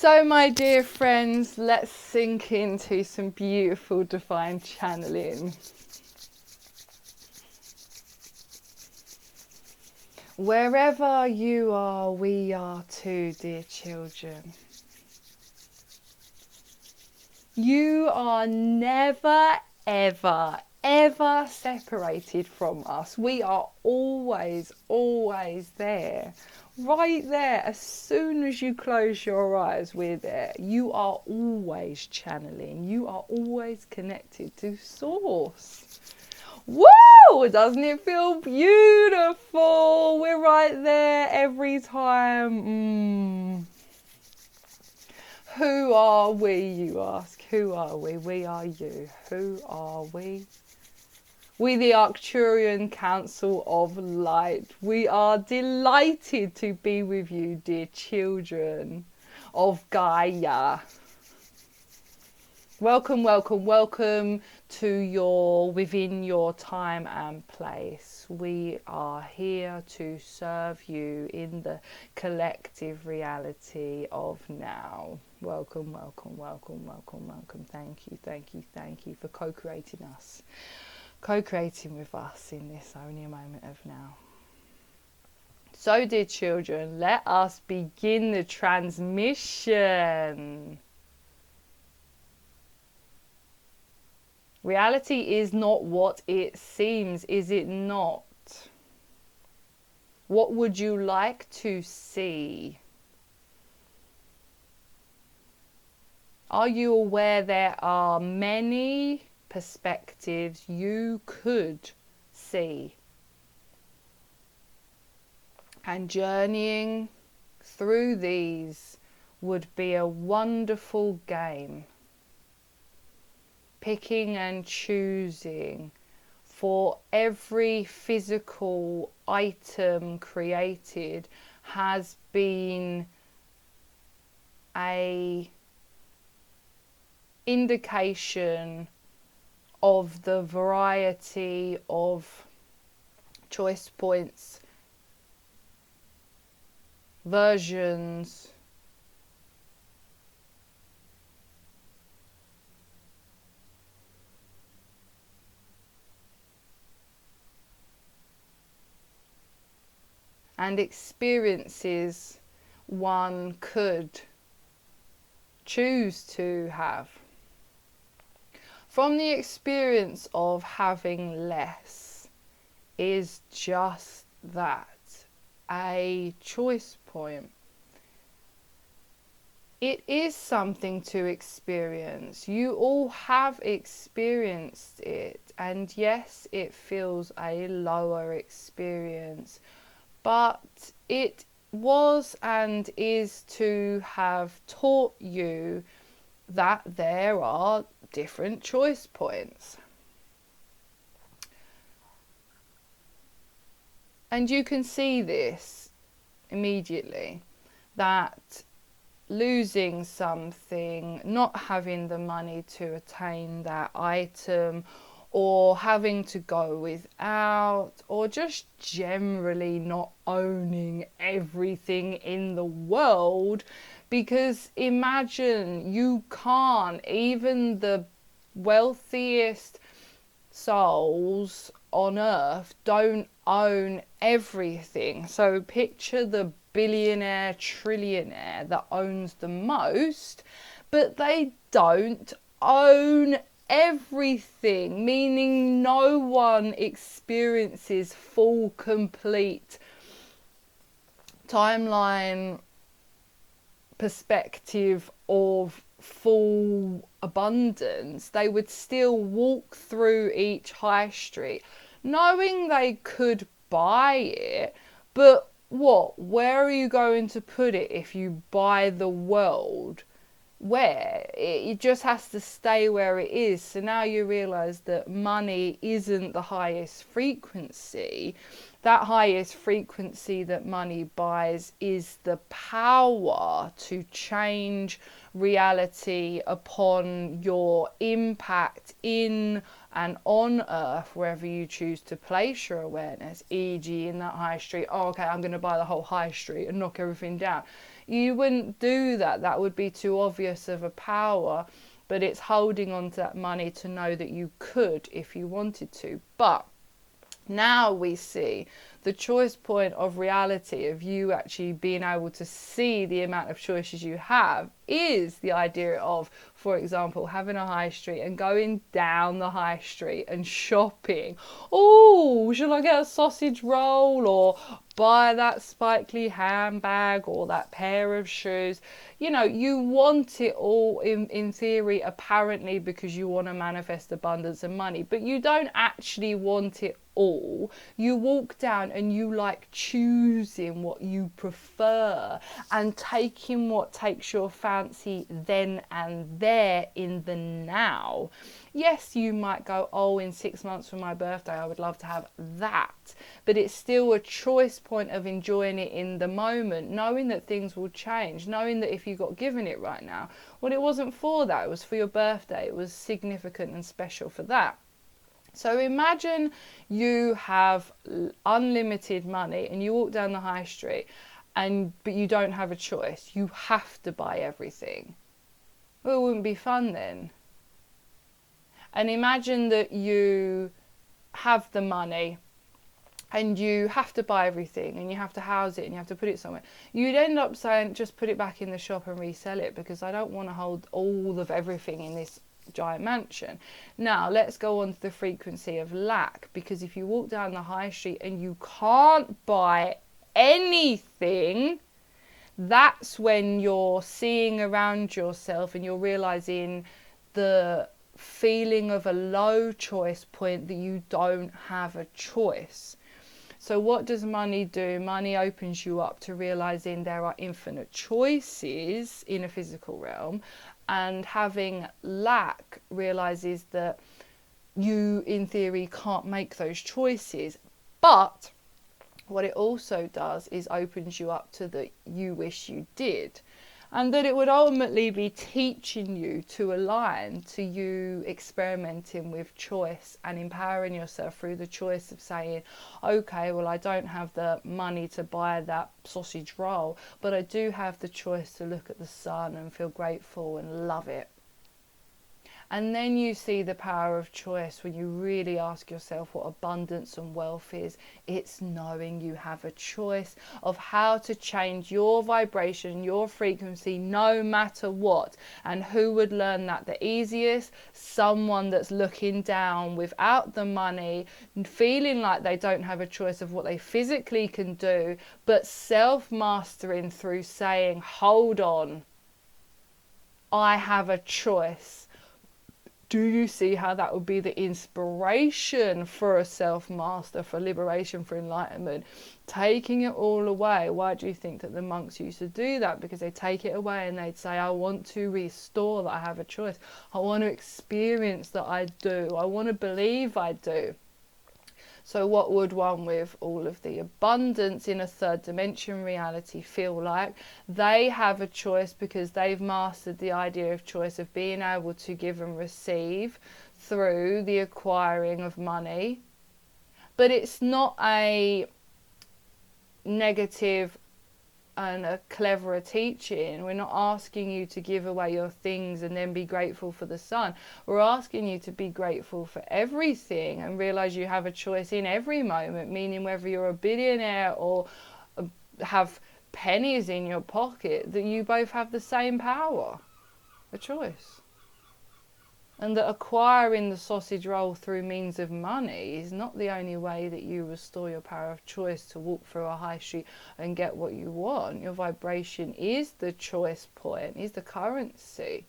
So my dear friends, let's sink into some beautiful divine channeling. Wherever you are, we are too, dear children. You are never, ever, ever separated from us. We are always, always there. Right there. As soon as you close your eyes, we're there. You are always channeling. You are always connected to Source. Woo! Doesn't it feel beautiful? We're right there every time. Who are we, you ask? Who are we? We are you. Who are we? We, the Arcturian Council of Light. We are delighted to be with you, dear children of Gaia. Welcome, welcome, welcome to your within your time and place. We are here to serve you in the collective reality of now. Welcome, welcome, welcome, welcome, welcome. Thank you, thank you, thank you for co-creating us. Co-creating with us in this only a moment of now. So, dear children, let us begin the transmission. Reality is not what it seems, is it not? What would you like to see? Are you aware there are many perspectives you could see? And journeying through these would be a wonderful game. Picking and choosing, for every physical item created has been a indication of the variety of choice points, versions, and experiences one could choose to have. From the experience of having less is just that, a choice point. It is something to experience. You all have experienced it, and yes, it feels a lower experience, but it was and is to have taught you that there are different choice points. And you can see this immediately, that losing something, not having the money to attain that item, or having to go without, or just generally not owning everything in the world. Because imagine, you can't, even the wealthiest souls on earth don't own everything. So picture the billionaire, trillionaire that owns the most, but they don't own everything, meaning no one experiences full, complete timeline perspective of full abundance. They would still walk through each high street knowing they could buy it, but where are you going to put it if you buy the world? Where? It just has to stay where it is. So now you realize that money isn't the highest frequency. That highest frequency that money buys is the power to change reality upon your impact in and on earth, wherever you choose to place your awareness, e.g. in that high street. Oh, okay, I'm going to buy the whole high street and knock everything down. You wouldn't do that. That would be too obvious of a power. But it's holding on to that money to know that you could if you wanted to. But now we see the choice point of reality, of you actually being able to see the amount of choices you have, is the idea of, for example, having a high street and going down the high street and shopping. Oh, shall I get a sausage roll, or buy that sparkly handbag, or that pair of shoes? You know, you want it all in theory, apparently, because you want to manifest abundance and money, but you don't actually want it all. You walk down and you like choosing what you prefer and taking what takes your fancy then and there in the now. Yes, you might go, oh, in 6 months from my birthday, I would love to have that. But it's still a choice point of enjoying it in the moment, knowing that things will change, knowing that if you got given it right now, well, it wasn't for that. It was for your birthday. It was significant and special for that. So imagine you have unlimited money and you walk down the high street, but you don't have a choice. You have to buy everything. Well, it wouldn't be fun then. And imagine that you have the money and you have to buy everything and you have to house it and you have to put it somewhere. You'd end up saying, just put it back in the shop and resell it, because I don't want to hold all of everything in this giant mansion. Now let's go on to the frequency of lack, because if you walk down the high street and you can't buy anything, that's when you're seeing around yourself and you're realizing the feeling of a low choice point, that you don't have a choice. So what does money do? Money opens you up to realizing there are infinite choices in a physical realm, and having lack realizes that you in theory can't make those choices. But what it also does is opens you up to the you wish you did, and that it would ultimately be teaching you to align to you experimenting with choice and empowering yourself through the choice of saying, okay, well, I don't have the money to buy that sausage roll, but I do have the choice to look at the sun and feel grateful and love it. And then you see the power of choice when you really ask yourself what abundance and wealth is. It's knowing you have a choice of how to change your vibration, your frequency, no matter what. And who would learn that the easiest? Someone that's looking down without the money, feeling like they don't have a choice of what they physically can do, but self-mastering through saying, hold on, I have a choice. Do you see how that would be the inspiration for a self-master, for liberation, for enlightenment? Taking it all away. Why do you think that the monks used to do that? Because they take it away and they'd say, I want to restore that I have a choice. I want to experience that I do. I want to believe I do. So what would one with all of the abundance in a third dimension reality feel like? They have a choice because they've mastered the idea of choice, of being able to give and receive through the acquiring of money. But it's not a negative and a cleverer teaching. We're not asking you to give away your things and then be grateful for the sun. We're asking you to be grateful for everything and realize you have a choice in every moment, meaning whether you're a billionaire or have pennies in your pocket, that you both have the same power, a choice. And that acquiring the sausage roll through means of money is not the only way that you restore your power of choice to walk through a high street and get what you want. Your vibration is the choice point, is the currency.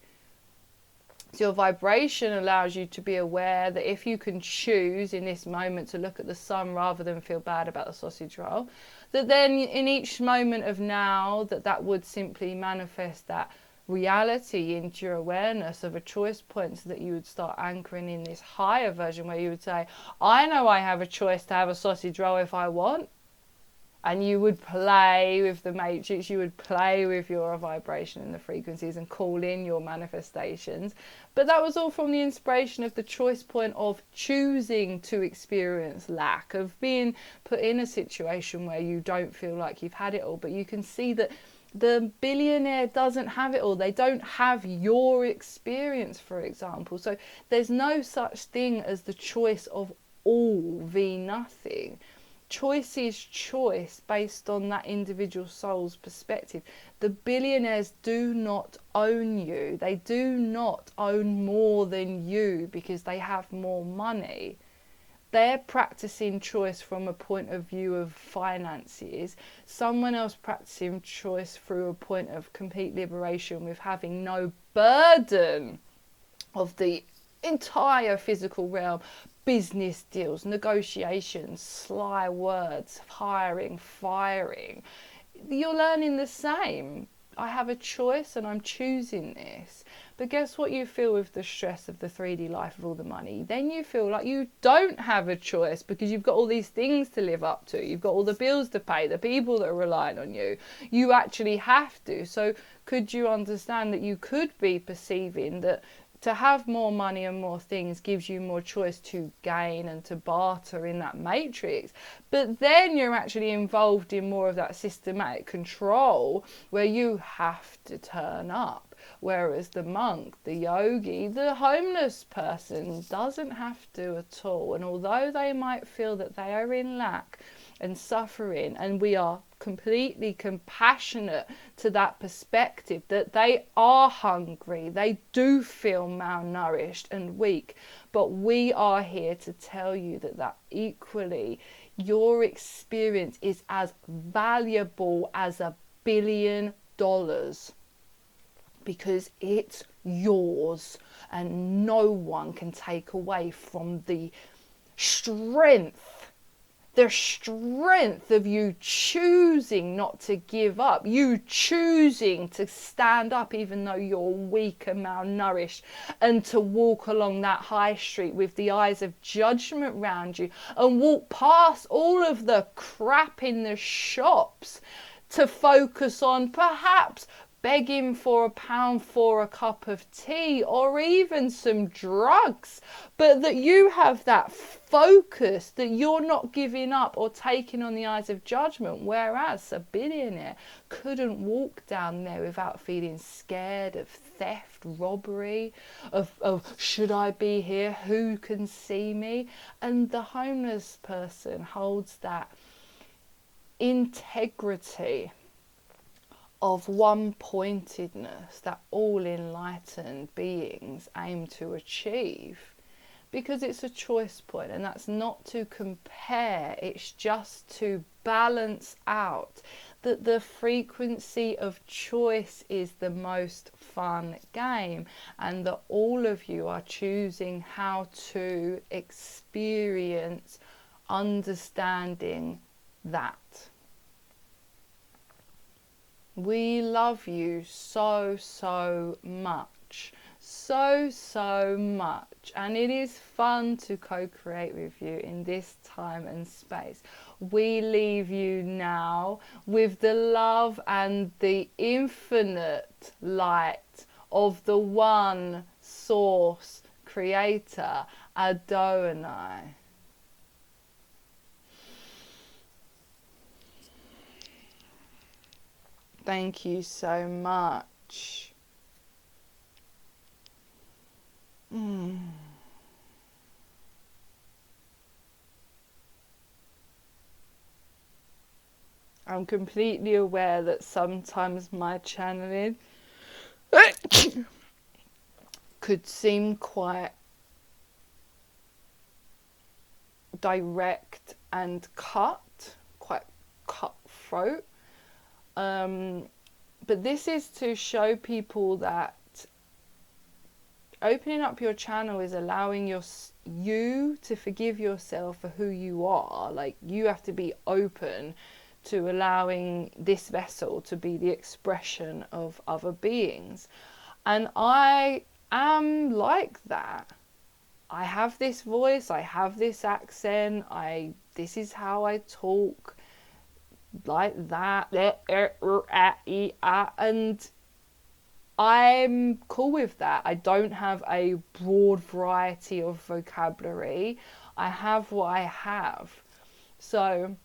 So your vibration allows you to be aware that if you can choose in this moment to look at the sun rather than feel bad about the sausage roll, that then in each moment of now that would simply manifest that reality into your awareness of a choice point, so that you would start anchoring in this higher version where you would say, I know I have a choice to have a sausage roll if I want. And you would play with the matrix, you would play with your vibration and the frequencies and call in your manifestations. But that was all from the inspiration of the choice point of choosing to experience lack, of being put in a situation where you don't feel like you've had it all. But you can see that The billionaire doesn't have it all. They don't have your experience, for example. So there's no such thing as the choice of all v nothing. Choice is choice based on that individual soul's perspective. The billionaires do not own you. They do not own more than you because they have more money. They're practicing choice from a point of view of finances. Someone else practicing choice through a point of complete liberation with having no burden of the entire physical realm, business deals, negotiations, sly words, hiring, firing. You're learning the same. I have a choice and I'm choosing this. But guess what you feel with the stress of the 3D life of all the money? Then you feel like you don't have a choice because you've got all these things to live up to. You've got all the bills to pay, the people that are relying on you. You actually have to. So could you understand that you could be perceiving that to have more money and more things gives you more choice to gain and to barter in that matrix? But then you're actually involved in more of that systematic control where you have to turn up. Whereas the monk, the yogi, the homeless person doesn't have to at all. And although they might feel that they are in lack and suffering, and we are completely compassionate to that perspective, that they are hungry, they do feel malnourished and weak, but we are here to tell you that equally your experience is as valuable as $1 billion. Because it's yours and no one can take away from the strength of you choosing not to give up, you choosing to stand up even though you're weak and malnourished, and to walk along that high street with the eyes of judgment round you and walk past all of the crap in the shops to focus on perhaps begging for £1 for a cup of tea or even some drugs, but that you have that focus, that you're not giving up or taking on the eyes of judgment, whereas a billionaire couldn't walk down there without feeling scared of theft, robbery, of should I be here, who can see me? And the homeless person holds that integrity of one-pointedness that all enlightened beings aim to achieve, because it's a choice point, and that's not to compare, it's just to balance out that the frequency of choice is the most fun game, and that all of you are choosing how to experience understanding that. We love you so, so much. So much. And it is fun to co-create with you in this time and space. We leave you now with the love and the infinite light of the one source creator, Adonai. Thank you so much. I'm completely aware that sometimes my channeling could seem quite direct and quite cutthroat. But this is to show people that opening up your channel is allowing you to forgive yourself for who you are. Like, you have to be open to allowing this vessel to be the expression of other beings. And I am like that. I have this voice, I have this accent, this is how I talk, like that, and I'm cool with that. I don't have a broad variety of vocabulary. I have what I have. So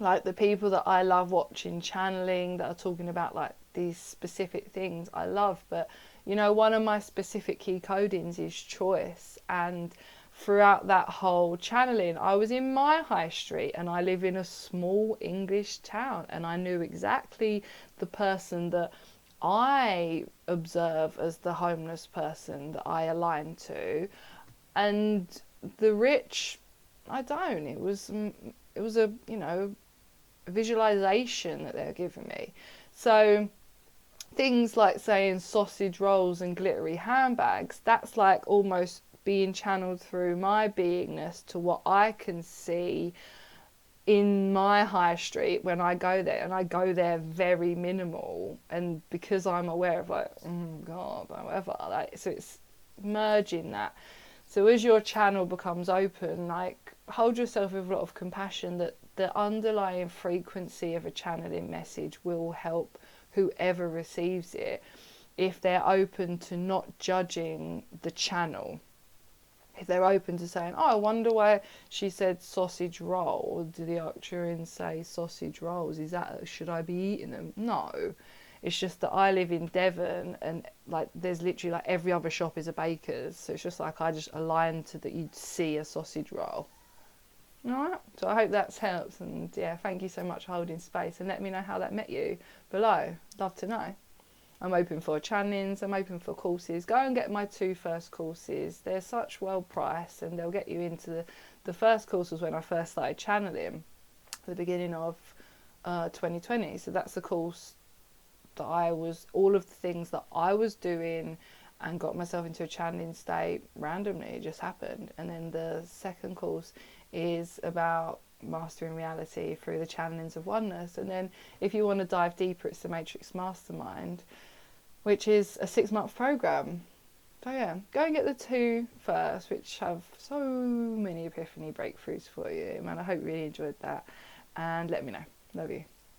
Like the people that I love watching channeling that are talking about like these specific things I love, but you know, one of my specific key codings is choice. And throughout that whole channeling, I was in my high street and I live in a small English town, and I knew exactly the person that I observe as the homeless person that I align to, and the rich I don't. It was a, you know, visualization that they're giving me. So things like saying sausage rolls and glittery handbags, that's like almost being channeled through my beingness to what I can see in my high street when I go there. And I go there very minimal, and because I'm aware of like, oh god, whatever, like, so it's merging that. So as your channel becomes open, like, hold yourself with a lot of compassion that the underlying frequency of a channeling message will help whoever receives it if they're open to not judging the channel. If they're open to saying, oh, I wonder why she said sausage roll, or do the Arcturians say sausage rolls? Is that, should I be eating them? No. It's just that I live in Devon, and like there's literally like every other shop is a baker's, so it's just like I just align to that you'd see a sausage roll. Alright, so I hope that's helped, and yeah, thank you so much for holding space, and let me know how that met you below. Love to know. I'm open for channelings, I'm open for courses. Go and get my 2 first courses. They're such well priced, and they'll get you into the first course was when I first started channeling at the beginning of 2020. So that's the course that I was, all of the things that I was doing and got myself into a channeling state randomly, it just happened. And then the second course is about mastering reality through the channelings of oneness. And then if you want to dive deeper, it's the Matrix Mastermind, which is a 6-month program. So yeah, go and get the 2 first, which have so many epiphany breakthroughs for you. Man, I hope you really enjoyed that, and let me know. Love you.